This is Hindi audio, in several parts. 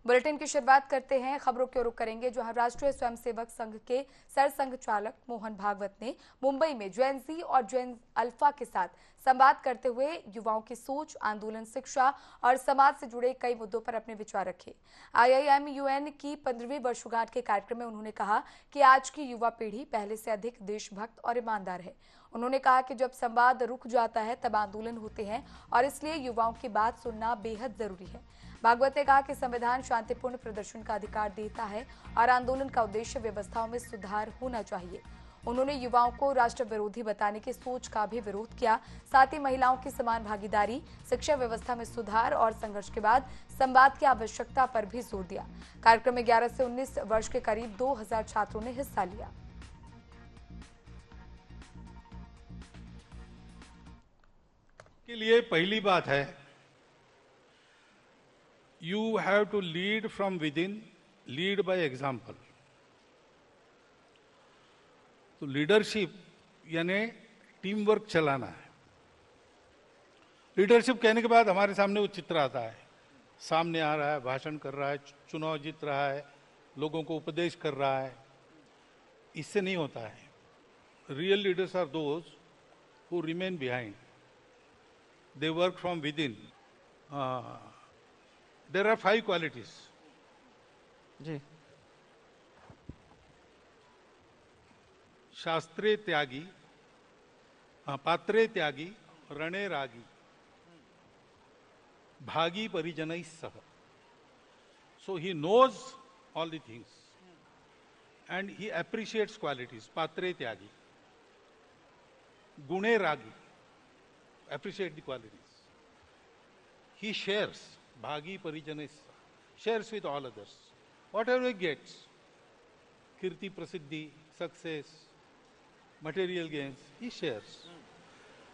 बुलेटिन की शुरुआत करते हैं। खबरों की ओर रुख करेंगे जहां राष्ट्रीय स्वयंसेवक संघ के सरसंघ चालक मोहन भागवत ने मुंबई में जेन ज़ी और जेन अल्फा के साथ संवाद करते हुए युवाओं की सोच, आंदोलन, शिक्षा और समाज से जुड़े कई मुद्दों पर अपने विचार रखे। IIMUN की 15वीं वर्षगांठ के कार्यक्रम में उन्होंने कहा कि आज की युवा पीढ़ी पहले से अधिक देशभक्त और ईमानदार है। उन्होंने कहा कि जब संवाद रुक जाता है तब आंदोलन होते हैं और इसलिए युवाओं की बात सुनना बेहद जरूरी है। भागवत ने कहा कि संविधान शांतिपूर्ण प्रदर्शन का अधिकार देता है और आंदोलन का उद्देश्य व्यवस्थाओं में सुधार होना चाहिए। उन्होंने युवाओं को राष्ट्र विरोधी बताने की सोच का भी विरोध किया। साथ ही महिलाओं की समान भागीदारी, शिक्षा व्यवस्था में सुधार और संघर्ष के बाद संवाद की आवश्यकता पर भी जोर दिया। कार्यक्रम में 11 से 19 वर्ष के करीब 2000 छात्रों ने हिस्सा लिया। के लिए पहली बात है, you have to lead from within, lead by example. तो लीडरशिप यानी टीम वर्क चलाना है। लीडरशिप कहने के बाद हमारे सामने वो चित्र आता है, सामने आ रहा है, भाषण कर रहा है, चुनाव जीत रहा है, लोगों को उपदेश कर रहा है। इससे नहीं होता है। Real leaders are those who remain behind, they work from within. There are 5 qualities. जी। शास्त्रे त्यागी, पात्रे त्यागी, रणे रागी, भागी परिजनैः सह. So he knows all the things and he appreciates qualities. Patre tyagi, gune ragi, appreciate the qualities. He shares, bhagi parijanes, shares with all others. Whatever he gets, kirti, prasiddhi, success, material gains, he shares.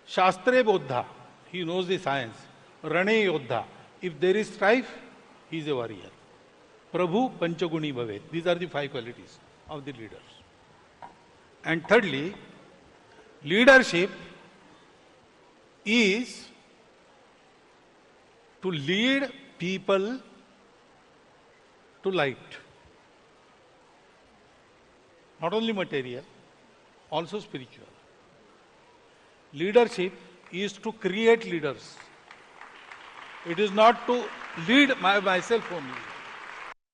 Shastre bodha, he knows the science. Rane yodha, if there is strife, he is a warrior. Prabhu panchaguni bhavet. These are the 5 qualities of the leaders. And thirdly, leadership is to lead people to light. Not only material, also spiritual. Leadership is to create leaders. It is not to lead myself only.